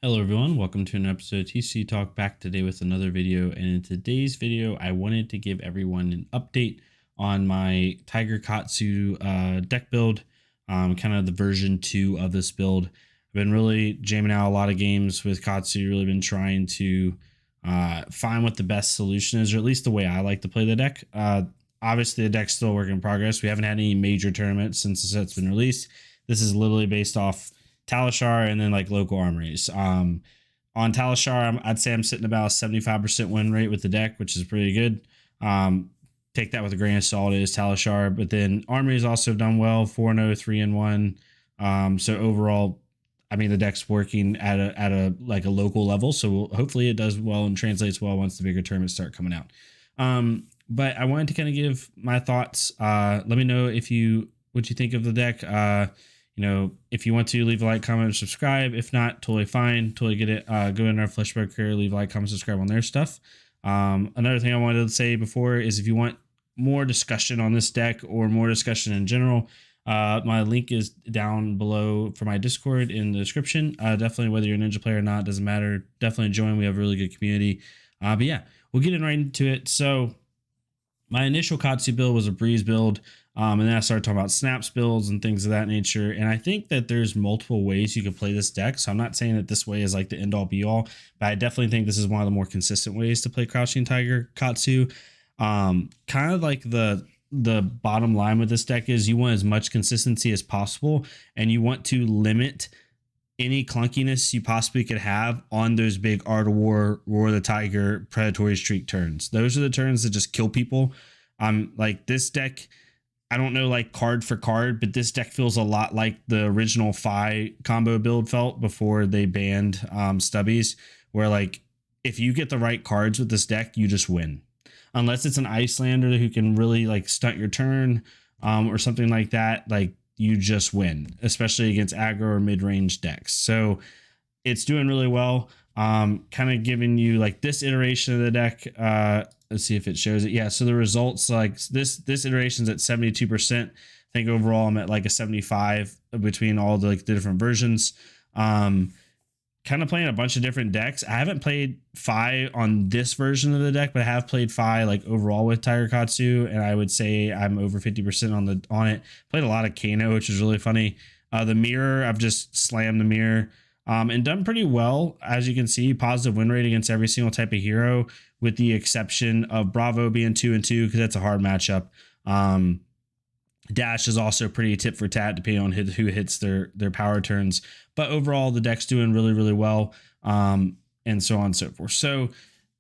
Hello everyone, welcome to an episode of TCG Talk, back today with another video. And in today's video, I wanted to give everyone an update on my Tiger Katsu deck build, kind of the version 2 of this build. I've been really jamming out a lot of games with Katsu, really been trying to find what the best solution is, or at least the way I like to play the deck. Obviously, the deck's still a work in progress. We haven't had any major tournaments since the set's been released. This is literally based off Talishar and then like local armories. On Talishar, I'd say I'm sitting about a 75% win rate with the deck, which is pretty good. Take that with a grain of salt. It is Talishar, but then armories also done well, 4-0, 3-1. So overall, I mean, the deck's working at a like a local level. So hopefully it does well and translates well once the bigger tournaments start coming out. But I wanted to kind of give my thoughts. Let me know what you think of the deck. If you want to, leave a like, comment, or subscribe. If not, totally fine. Totally get it. Go in our Fleshbug career, leave a like, comment, subscribe on their stuff. Another thing I wanted to say before is if you want more discussion on this deck or more discussion in general, my link is down below for my Discord in the description. Definitely, whether you're a Ninja player or not, doesn't matter. Definitely join. We have a really good community. But yeah, we'll get right into it. So my initial Katsu build was a Breeze build. And then I started talking about snaps builds and things of that nature. And I think that there's multiple ways you could play this deck. So I'm not saying that this way is like the end all be all, but I definitely think this is one of the more consistent ways to play Crouching Tiger Katsu. Kind of like the bottom line with this deck is you want as much consistency as possible, and you want to limit any clunkiness you possibly could have on those big Art of War, Roar the Tiger, Predatory Streak turns. Those are the turns that just kill people. Like this deck, I don't know like card for card, but this deck feels a lot like the original Phi combo build felt before they banned stubbies, where like if you get the right cards with this deck, you just win. Unless it's an Icelander who can really like stunt your turn or something like that, like you just win, especially against aggro or mid-range decks. So it's doing really well. Kind of giving you like this iteration of the deck. Let's see if it shows it. Yeah, so the results, like this iteration's at 72%. I think overall I'm at like a 75 between all the different versions. Kind of playing a bunch of different decks. I haven't played Phi on this version of the deck, but I have played Phi like overall with Tiger Katsu, and I would say I'm over 50% on it. Played a lot of Kano, which is really funny. The mirror, I've just slammed the mirror. And done pretty well, as you can see. Positive win rate against every single type of hero, with the exception of Bravo being 2-2 because that's a hard matchup. Dash is also pretty tit for tat depending on who hits their power turns. But overall, the deck's doing really, really well, and so on and so forth. So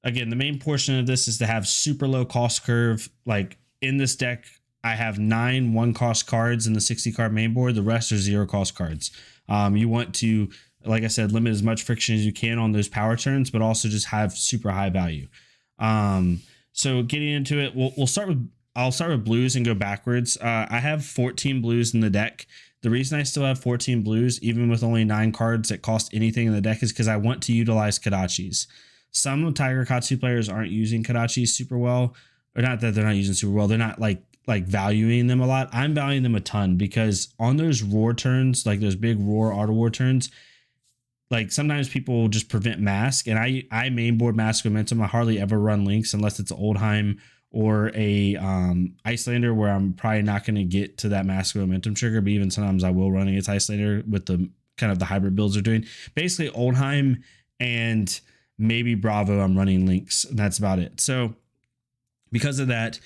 again, the main portion of this is to have super low cost curve. Like in this deck, I have 9 1-cost cards in the 60-card main board. The rest are 0-cost cards. You want to, like I said, limit as much friction as you can on those power turns, but also just have super high value. So getting into it, I'll start with blues and go backwards. I have 14 blues in the deck. The reason I still have 14 blues, even with only 9 cards that cost anything in the deck, is because I want to utilize Kodachis. Some Tiger Katsu players aren't using Kodachis super well, or not that they're not using super well. They're not like valuing them a lot. I'm valuing them a ton because on those roar turns, like those big roar auto war turns, like sometimes people will just prevent mask, and I mainboard mask momentum. I hardly ever run links unless it's Oldheim or a Icelander, where I'm probably not going to get to that mask momentum trigger, but even sometimes I will run against Icelander with the kind of the hybrid builds they're doing. Basically Oldheim and maybe Bravo, I'm running links, and that's about it. So because of that,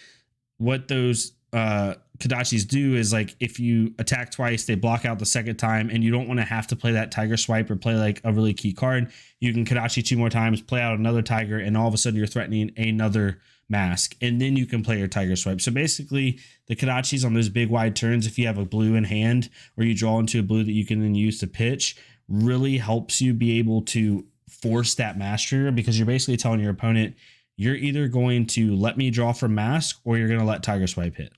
what those Kodachis do is, like, if you attack twice, they block out the second time, and you don't want to have to play that Tiger Swipe or play like a really key card. You can Kodachi 2 more times, play out another Tiger, and all of a sudden you're threatening another mask, and then you can play your Tiger Swipe. So basically, the Kodachis on those big wide turns, if you have a blue in hand or you draw into a blue that you can then use to pitch, really helps you be able to force that mask trigger, because you're basically telling your opponent, you're either going to let me draw from mask or you're going to let Tiger Swipe hit.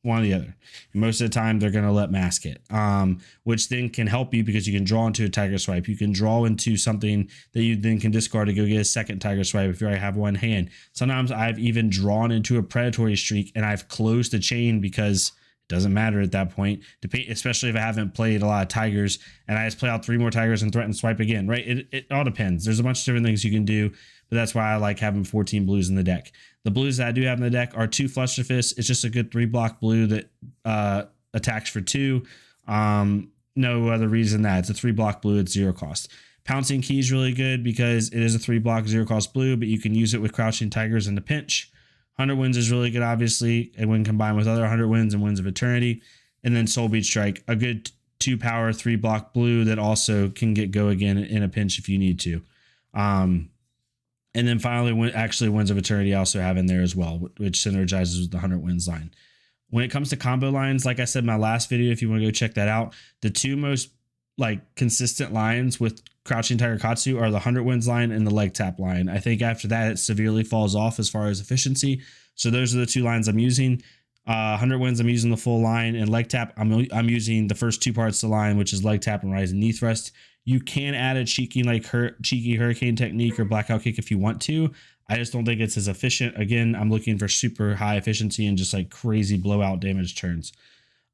One or the other. And most of the time they're going to let mask hit, which then can help you because you can draw into a Tiger Swipe. You can draw into something that you then can discard to go get a second Tiger Swipe if you already have one hand. Sometimes I've even drawn into a Predatory Streak and I've closed the chain because doesn't matter at that point, especially if I haven't played a lot of tigers and I just play out 3 more tigers and threaten swipe again, right? It all depends. There's a bunch of different things you can do, but that's why I like having 14 blues in the deck. The blues that I do have in the deck are 2 Fluster Fists. It's just a good 3-block blue that attacks for 2. No other reason that it's a 3-block blue. It's 0 cost. Pouncing Key is really good because it is a 3-block 0 cost blue, but you can use it with Crouching Tigers in the pinch. 100 Winds is really good, obviously, and when combined with other 100 Winds and Winds of Eternity. And then Soul Beat Strike, a good 2-power 3-block blue that also can get go again in a pinch if you need to. And then finally, Winds of Eternity I also have in there as well, which synergizes with the 100 Winds line. When it comes to combo lines, like I said in my last video, if you want to go check that out, the 2 most consistent lines with Crouching Tiger Katsu are the 100 Winds line and the leg tap line. I think after that, it severely falls off as far as efficiency. So those are the 2 lines I'm using. 100 Winds, I'm using the full line, and leg tap, I'm using the first 2 parts of the line, which is leg tap and rising knee thrust. You can add a cheeky hurricane technique or blackout kick if you want to. I just don't think it's as efficient. Again, I'm looking for super high efficiency and just crazy blowout damage turns.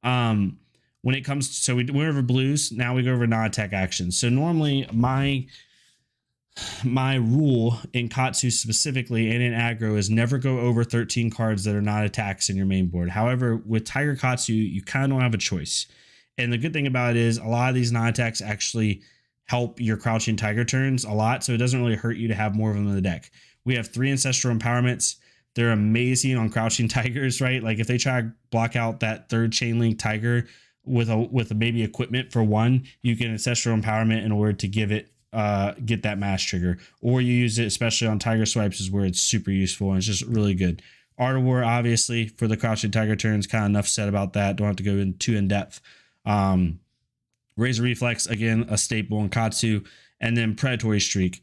When it comes to, so we went over blues, now we go over non-attack actions. So normally my rule in Katsu specifically and in aggro is never go over 13 cards that are not attacks in your main board. However, with Tiger Katsu, you kind of don't have a choice. And the good thing about it is a lot of these non-attacks actually help your Crouching Tiger turns a lot, so it doesn't really hurt you to have more of them in the deck. We have 3 Ancestral Empowerments. They're amazing on Crouching Tigers, right? If they try to block out that 3rd Chain Link Tiger with maybe equipment for 1, you can Ancestral Empowerment in order to give it get that mass trigger, or you use it especially on Tiger Swipes is where it's super useful and it's just really good. Art of War, obviously, for the Crouching Tiger turns, kind of enough said about that. Don't have to go too in depth. Razor Reflex, again, a staple in Katsu, and then Predatory Streak.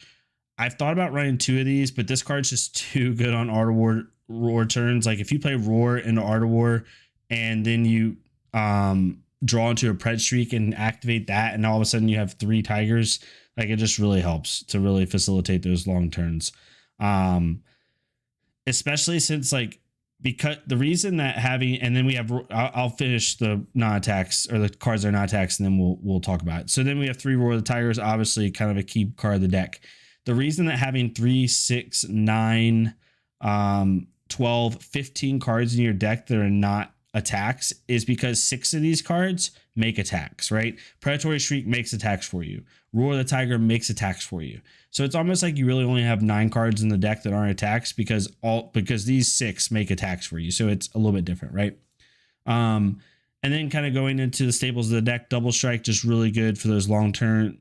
I've thought about running 2 of these, but this card's just too good on Art of War roar turns. If you play Roar into Art of War and then you draw into a Pred Streak and activate that, and all of a sudden you have 3 Tigers, it just really helps to really facilitate those long turns. Especially since because the reason that having, and then we have, I'll finish the non-attacks or the cards that are not attacks, and then we'll talk about it. So then we have 3 Roar of the Tigers, obviously kind of a key card of the deck. The reason that having 3, 6, 9, 12, 15 cards in your deck that are not attacks is because 6 of these cards make attacks, right? Predatory Shriek makes attacks for you. Roar of the Tiger makes attacks for you. So it's almost like you really only have 9 cards in the deck that aren't attacks because these 6 make attacks for you. So it's a little bit different, right? And then kind of going into the staples of the deck, Double Strike, just really good for those long chains.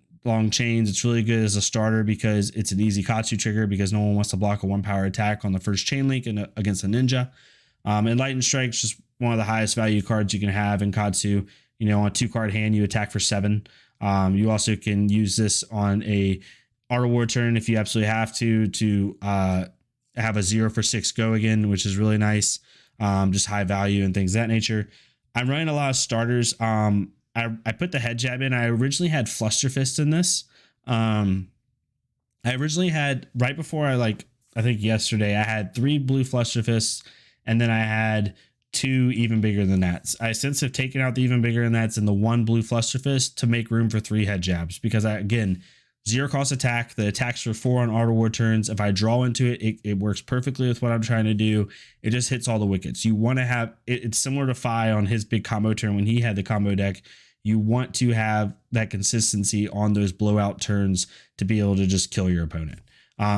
It's really good as a starter because it's an easy Katsu trigger because no one wants to block a 1-power attack on the first chain link against a ninja. And Lightning Strike's just one of the highest value cards you can have in Katsu. On a 2-card hand, you attack for 7. You also can use this on a Art of War turn if you absolutely have to have a 0 for 6 go again, which is really nice. Just high value and things of that nature. I'm running a lot of starters. I put the head jab in. I originally had Fluster Fist in this. I originally had, right before I think yesterday, I had 3 blue Fluster Fists, and then I had 2 even bigger than that. I since have taken out the even bigger than that's and the 1 blue Fluster Fist to make room for 3 head jabs because again, 0 cost attack. The attacks for 4 on Art of War turns. If I draw into it, it works perfectly with what I'm trying to do. It just hits all the wickets. You want to have it's similar to Fi on his big combo turn when he had the combo deck. You want to have that consistency on those blowout turns to be able to just kill your opponent.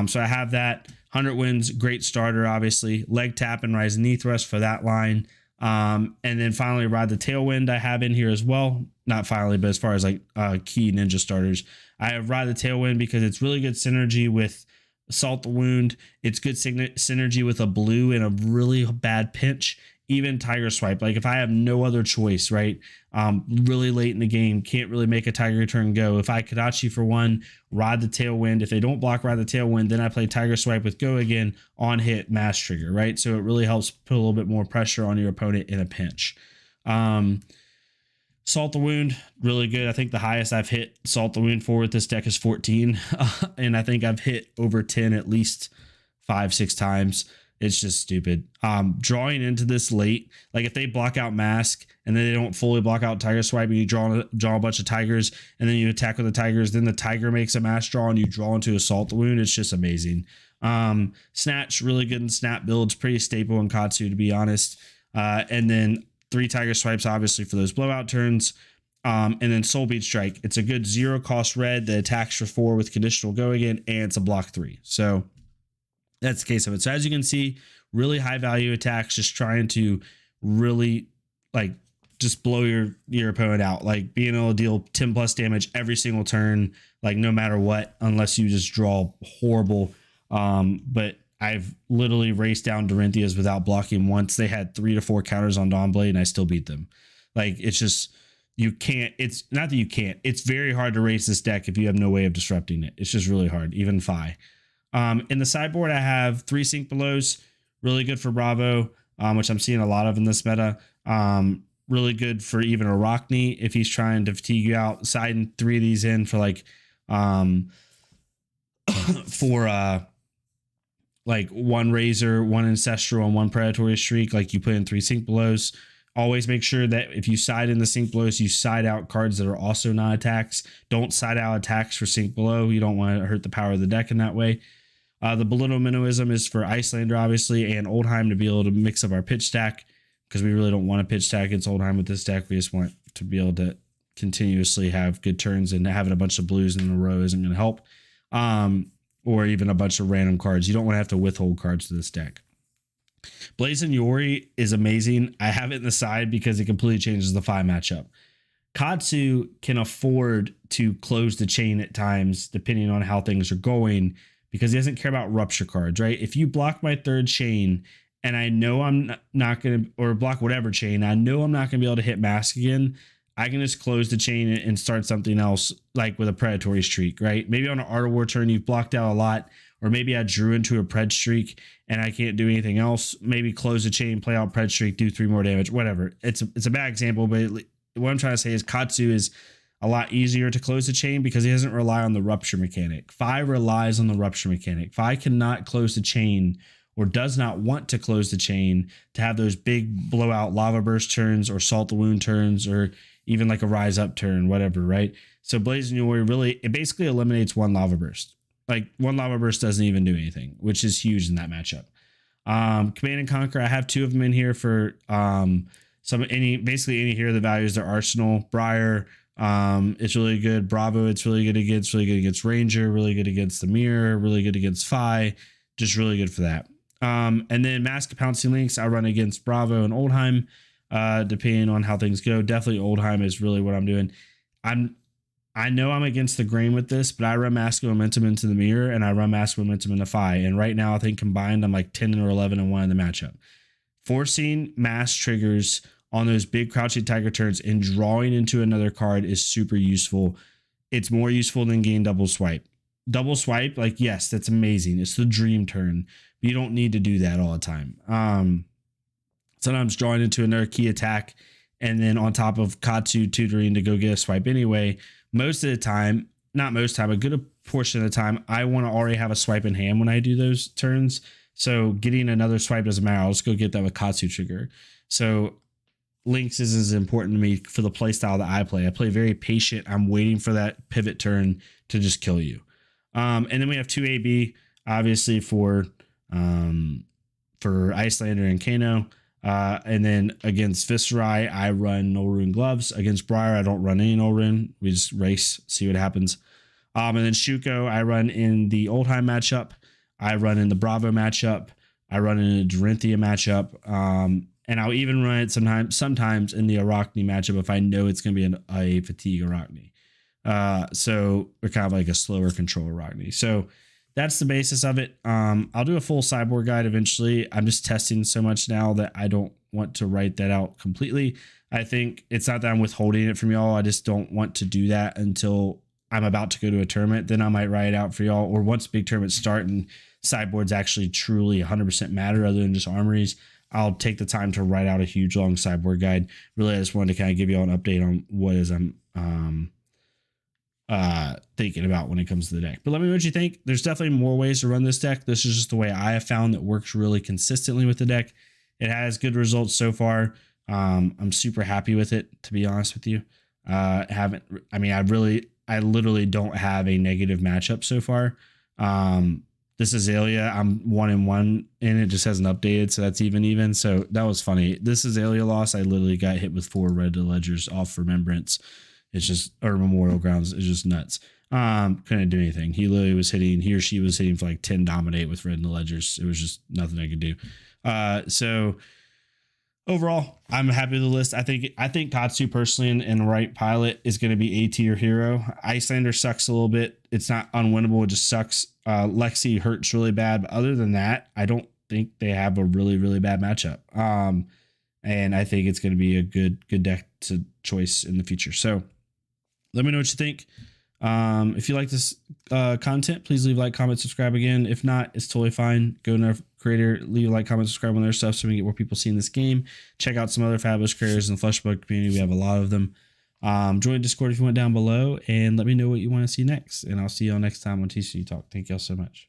So I have that. 100 Winds, great starter, obviously. Leg tap and Rise Knee Thrust for that line. And then finally, Ride the Tailwind I have in here as well. Not finally, but as far as key ninja starters, I have Ride the Tailwind because it's really good synergy with Salt the Wound. It's good synergy with a blue in a really bad pinch. Even Tiger Swipe, if I have no other choice, right? Really late in the game, can't really make a Tiger turn go. If I Kadachi for 1, Ride the Tailwind. If they don't block Ride the Tailwind, then I play Tiger Swipe with go again on hit mass trigger, right? So it really helps put a little bit more pressure on your opponent in a pinch. Salt the Wound, really good. I think the highest I've hit Salt the Wound for with this deck is 14. And I think I've hit over 10 at least 5-6 times. It's just stupid. Drawing into this late, like if they block out Mask and then they don't fully block out Tiger Swipe, and you draw a bunch of tigers, and then you attack with the tigers, then the tiger makes a mass draw and you draw into Assault the Wound. It's just amazing. Snatch, really good in snap builds, pretty staple in Katsu, to be honest. And then 3 tiger swipes, obviously, for those blowout turns. And then Soul Beat Strike. It's a good 0 cost red that attacks for 4 with conditional go again, and it's a block 3. So that's the case of it. So as you can see, really high value attacks, just trying to really like just blow your opponent out, like being able to deal 10 plus damage every single turn, like no matter what, unless you just draw horrible. But I've literally raced down Dorinthias without blocking once. They had 3 to 4 counters on Dawnblade and I still beat them. Like, it's just, you can't, it's not that you can't, it's very hard to race this deck if you have no way of disrupting it. It's just really hard, even Fi. In the sideboard, I have 3 Sink Belows, really good for Bravo, which I'm seeing a lot of in this meta. Really good for even Arachne if he's trying to fatigue you out. Siding 3 of these in for like like 1 Razor, 1 Ancestral, and 1 Predatory Streak. Like, you put in 3 Sink Belows. Always make sure that if you side in the Sink Belows, you side out cards that are also not attacks. Don't side out attacks for Sink Below. You don't want to hurt the power of the deck in that way. The Belittle Minnowism is for Icelander, obviously, and Oldheim to be able to mix up our pitch stack, because we really don't want to pitch stack against Oldheim with this deck. We just want to be able to continuously have good turns, and having a bunch of blues in a row isn't going to help. Or even a bunch of random cards. You don't want to have to withhold cards to this deck. Blazing Yori is amazing. I have it in the side because it completely changes the 5 matchup. Katsu can afford to close the chain at times, depending on how things are going, because he doesn't care about rupture cards, right? If you block my 3rd chain and I know I'm not going to, or block whatever chain, I know I'm not going to be able to hit Mask again, I can just close the chain and start something else, like with a Predatory Streak, right? Maybe on an Art of War turn, you've blocked out a lot, or maybe I drew into a Pred Streak and I can't do anything else. Maybe close the chain, play out Pred Streak, do 3 more damage, whatever. It's a bad example, but what I'm trying to say is Katsu is a lot easier to close the chain because he doesn't rely on the rupture mechanic. Fi relies on the rupture mechanic. Fi cannot close the chain, or does not want to close the chain, to have those big blowout lava burst turns or salt the wound turns, or even like a rise up turn, whatever, right? So Blazing Yori really, it basically eliminates 1 lava burst. Like, 1 lava burst doesn't even do anything, which is huge in that matchup. Command and Conquer, I have 2 of them in here for basically any hero that values their arsenal. Briar, it's really good. Bravo, it's really good against Ranger, really good against the Mirror, really good against Fi, just really good for that. And then Mask of Pouncing Lynx, I run against Bravo and Oldheim, depending on how things go. Definitely Oldheim is really what I'm doing. I know I'm against the grain with this, but I run Mask of Momentum into the Mirror, and I run Mask of Momentum into Fi. And right now, I think combined, I'm like 10 or 11 and 1 in the matchup. Forcing mass triggers on those big Crouching Tiger turns and drawing into another card is super useful. It's more useful than getting double swipe. Double swipe, like, yes, that's amazing. It's the dream turn, but you don't need to do that all the time. Sometimes drawing into another key attack, and then on top of Katsu tutoring to go get a swipe anyway. Most of the time, not most time, a good portion of the time, I want to already have a swipe in hand when I do those turns. So getting another swipe doesn't matter. I'll just go get that with Katsu trigger. So Lynx is as important to me for the play style that I play. I play very patient. I'm waiting for that pivot turn to just kill you. And then we have 2 AB, obviously, for Icelander and Kano. And then against Viserai, I run No Rune Gloves. Against Briar, I don't run any No Rune. We just race, see what happens. And then Shuko, I run in the Oldheim matchup. I run in the Bravo matchup. I run in a Dorinthia matchup. And I'll even run it sometimes in the Arachne matchup if I know it's going to be a fatigue Arachne. So we're kind of like a slower control Arachne. So that's the basis of it. I'll do a full sideboard guide eventually. I'm just testing so much now that I don't want to write that out completely. I think it's not that I'm withholding it from y'all. I just don't want to do that until I'm about to go to a tournament. Then I might write it out for y'all. Or once big tournaments start and sideboards actually truly 100% matter other than just armories, I'll take the time to write out a huge long sideboard guide. Really, I just wanted to kind of give y'all an update on what is thinking about when it comes to the deck. But let me know what you think. There's definitely more ways to run this deck. This is just the way I have found that works really consistently with the deck. It has good results so far. I'm super happy with it, to be honest with you. I literally don't have a negative matchup so far. This Azalea, I'm 1-1 and it just hasn't updated, so that's even. So that was funny. This Azalea loss, I literally got hit with 4 red ledgers off Remembrance. It's just, or Memorial Grounds. It's just nuts. Couldn't do anything. He or she was hitting for like 10 dominate with red ledgers. It was just nothing I could do. So overall, I'm happy with the list. I think Katsu personally in the right pilot is going to be A tier hero. Icelander sucks a little bit. It's not unwinnable. It just sucks. Lexi hurts really bad. But other than that, I don't think they have a really, really bad matchup. And I think it's going to be a good deck to choice in the future. So let me know what you think. If you like this content, please leave a like, comment, subscribe again. If not, it's totally fine. Go to our creator, leave a like, comment, subscribe on their stuff so we can get more people seeing this game. Check out some other fabulous creators in the Fleshbug community. We have a lot of them. Join Discord if you want down below, and let me know what you want to see next. And I'll see y'all next time on TCG Talk. Thank y'all so much.